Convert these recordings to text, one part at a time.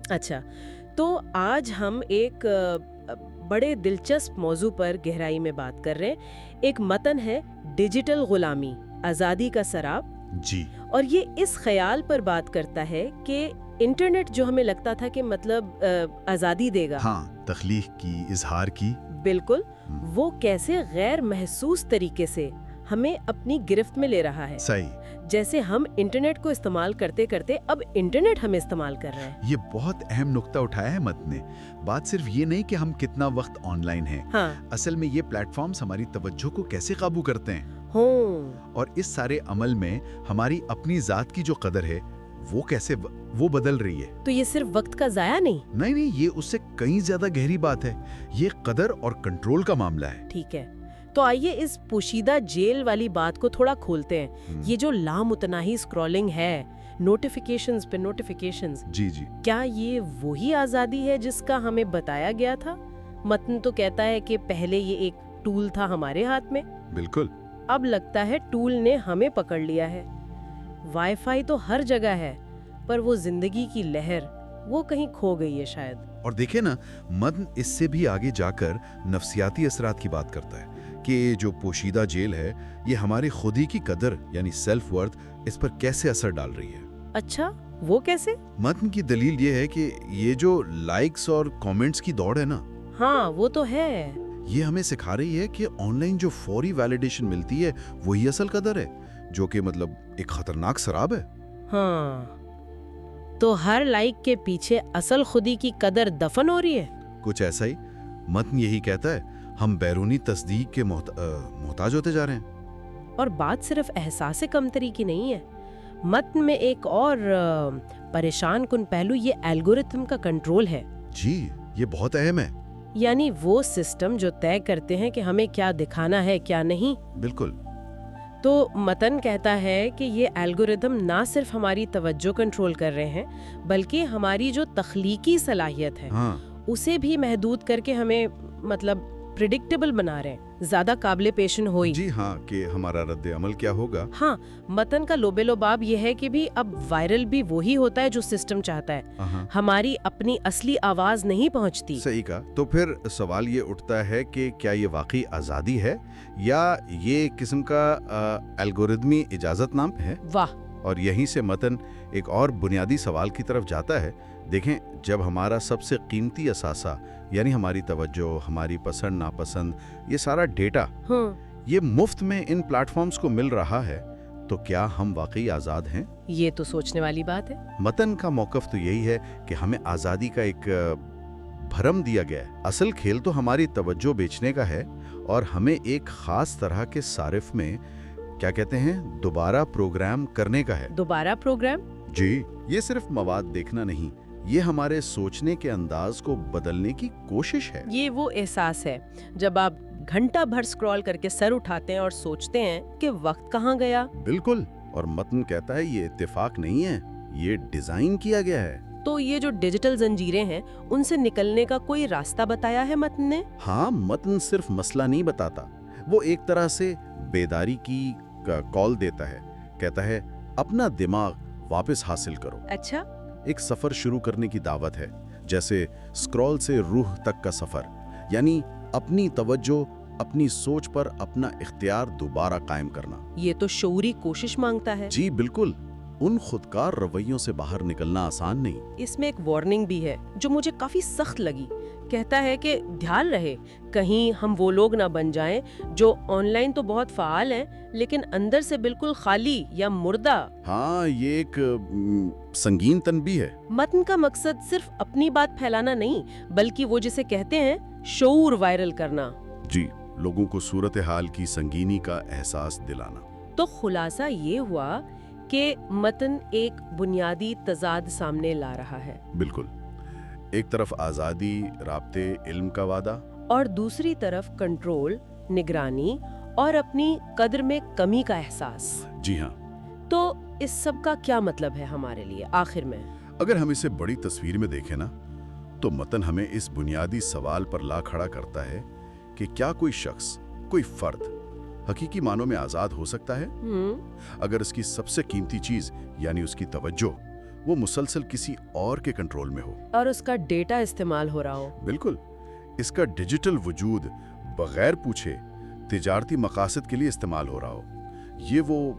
اچھا، تو آج ہم ایک بڑے دلچسپ موضوع پر گہرائی میں بات کر رہے ہیں۔ ایک متن ہے ڈیجیٹل غلامی، آزادی کا سراب، جی اور یہ اس خیال پر بات کرتا ہے کہ انٹرنیٹ جو ہمیں لگتا تھا کہ مطلب آزادی دے گا، ہاں، تخلیق کی، اظہار کی۔ بالکل، وہ کیسے غیر محسوس طریقے سے ہمیں اپنی گرفت میں لے رہا ہے۔ صحیح۔ جیسے ہم انٹرنیٹ کو استعمال کرتے کرتے اب انٹرنیٹ ہمیں استعمال کر رہا ہے۔ یہ بہت اہم نقطہ اٹھایا ہے مت نے۔ بات صرف یہ نہیں کہ ہم کتنا وقت آن لائن ہیں، ہاں اصل میں یہ پلیٹ فارمز ہماری توجہ کو کیسے قابو کرتے ہیں، ہوں اور اس سارے عمل میں ہماری اپنی ذات کی جو قدر ہے وہ کیسے وہ بدل رہی ہے۔ تو یہ صرف وقت کا ضائع نہیں؟ نہیں، یہ اس سے کہیں زیادہ گہری بات ہے۔ یہ قدر اور کنٹرول کا معاملہ ہے۔ ٹھیک ہے، تو آئیے اس پوشیدہ جیل والی بات کو تھوڑا کھولتے ہیں۔ یہ جو لامتناہی اسکرولنگ ہے، نوٹیفیکیشنز پہ نوٹیفیکیشنز، جی کیا یہ وہی آزادی ہے جس کا ہمیں بتایا گیا تھا؟ متن تو کہتا ہے کہ پہلے یہ ایک ٹول تھا ہمارے ہاتھ میں، بالکل۔ اب لگتا ہے ٹول نے ہمیں پکڑ لیا ہے۔ وائی فائی تو ہر جگہ ہے، پر وہ زندگی کی لہر وہ کہیں کھو گئی ہے شاید۔ اور دیکھیں نا، متن اس سے بھی آگے جا کر نفسیاتی اثرات کی بات کرتا ہے کہ جو پوشیدہ جیل ہے یہ ہماری خودی کی قدر یعنی سیلف ورتھ اس پر کیسے اثر ڈال رہی ہے۔ اچھا، وہ کیسے؟ متن کی دلیل یہ ہے کہ یہ جو لائکس اور کامنٹس کی دوڑ ہے نا، ہاں وہ تو ہے۔ یہ ہمیں سکھا رہی ہے کہ آن لائن جو فوری ویلیڈیشن ملتی ہے وہی اصل قدر ہے، جو کہ مطلب ایک خطرناک سراب ہے۔ ہاں، تو ہر لائک کے پیچھے اصل خودی کی قدر دفن ہو رہی ہے۔ کچھ ایسا ہی متن یہی کہتا ہے، ہم بیرونی تصدیق کے محتاج ہوتے جا رہے ہیں۔ اور بات صرف احساس کمتری کی نہیں ہے، متن میں ایک اور پریشان کن پہلو یہ الگورتھم کا کنٹرول ہے۔ جی، یہ بہت اہم ہے۔ یعنی وہ سسٹم جو طے کرتے ہیں کہ ہمیں کیا دکھانا ہے کیا نہیں۔ بالکل۔ تو متن کہتا ہے کہ یہ الگورتھم نہ صرف ہماری توجہ کنٹرول کر رہے ہیں بلکہ ہماری جو تخلیقی صلاحیت ہے ہاں، اسے بھی محدود کر کے ہمیں مطلب پریڈکٹیبل بنا رہے ہیں، زیادہ قابل پیشن ہوئی۔ جی ہاں، کہ ہمارا رد عمل کیا ہوگا۔ ہاں، متن کا لوبے لباب یہ ہے کہ بھی اب وائرل بھی وہی ہوتا ہے جو سسٹم چاہتا ہے، ہماری اپنی اصلی آواز نہیں پہنچتی۔ صحیح کہا۔ تو پھر سوال یہ اٹھتا ہے کہ کیا یہ واقعی آزادی ہے یا یہ ایک قسم کا الگورتھمی اجازت نام ہے؟ واہ! اور یہیں سے متن ایک اور بنیادی سوال کی طرف جاتا ہے۔ دیکھیں، جب ہمارا سب سے قیمتی اثاثہ یعنی ہماری توجہ، ہماری پسند ناپسند، یہ سارا ڈیٹا یہ مفت میں ان پلیٹ فارمز کو مل رہا ہے، تو کیا ہم واقعی آزاد ہیں؟ یہ تو سوچنے والی بات ہے۔ متن کا موقف تو یہی ہے کہ ہمیں آزادی کا ایک بھرم دیا گیا ہے۔ اصل کھیل تو ہماری توجہ بیچنے کا ہے اور ہمیں ایک خاص طرح کے صارف میں کیا کہتے ہیں دوبارہ پروگرام کرنے کا ہے۔ دوبارہ پروگرام؟ جی، یہ صرف مواد دیکھنا نہیں، یہ ہمارے سوچنے کے انداز کو بدلنے کی کوشش ہے۔ یہ وہ احساس ہے جب آپ گھنٹہ بھر سکرول کر کے سر اٹھاتے ہیں اور سوچتے ہیں کہ وقت کہاں گیا۔ بالکل، اور متن کہتا ہے یہ اتفاق نہیں ہے، یہ ڈیزائن کیا گیا ہے۔ تو یہ جو ڈیجیٹل زنجیریں ہیں ان سے نکلنے کا کوئی راستہ بتایا ہے متن نے؟ ہاں، متن صرف مسئلہ نہیں بتاتا، وہ ایک طرح سے بیداری کی کال دیتا ہے۔ کہتا ہے اپنا دماغ واپس حاصل کرو۔ اچھا، ایک سفر شروع کرنے کی دعوت ہے، جیسے سکرول سے روح تک کا سفر، یعنی اپنی توجہ، اپنی سوچ پر اپنا اختیار دوبارہ قائم کرنا۔ یہ تو شعوری کوشش مانگتا ہے۔ جی بالکل، ان خودکار رویوں سے باہر نکلنا آسان نہیں۔ اس میں ایک وارننگ بھی ہے جو مجھے کافی سخت لگی۔ کہتا ہے کہ دھیان رہے کہیں ہم وہ لوگ نہ بن جائیں جو آن لائن تو بہت فعال ہیں لیکن اندر سے بالکل خالی یا مردہ۔ ہاں، یہ ایک سنگین تنبیہ ہے۔ متن کا مقصد صرف اپنی بات پھیلانا نہیں بلکہ وہ جسے کہتے ہیں شعور وائرل کرنا۔ جی، لوگوں کو صورتحال کی سنگینی کا احساس دلانا۔ تو خلاصہ یہ ہوا کہ متن ایک بنیادی تضاد سامنے لا رہا ہے۔ بالکل، ایک طرف آزادی، رابطے، علم کا وعدہ، اور دوسری طرف کنٹرول، نگرانی اور اپنی قدر میں کمی کا احساس۔ جی ہاں۔ تو اس سب کا کیا مطلب ہے ہمارے لیے آخر میں؟ اگر ہم اسے بڑی تصویر میں دیکھیں نا، تو متن ہمیں اس بنیادی سوال پر لا کھڑا کرتا ہے کہ کیا کوئی شخص، کوئی فرد حقیقی معنوں میں آزاد ہو سکتا ہے اگر اس کی سب سے قیمتی چیز یعنی اس کی توجہ وہ مسلسل کسی اور کے کنٹرول میں ہو اور اس کا ڈیٹا استعمال ہو رہا ہو۔ بالکل، اس کا ڈیجیٹل وجود بغیر پوچھے تجارتی مقاصد کے لیے استعمال ہو رہا ہو، یہ وہ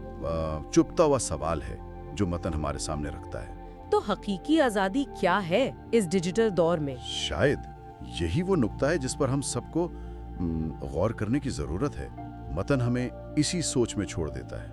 چپتا ہوا سوال ہے جو متن ہمارے سامنے رکھتا ہے۔ تو حقیقی آزادی کیا ہے اس ڈیجیٹل دور میں؟ شاید یہی وہ نقطہ ہے جس پر ہم سب کو غور کرنے کی ضرورت ہے۔ متن ہمیں اسی سوچ میں چھوڑ دیتا ہے۔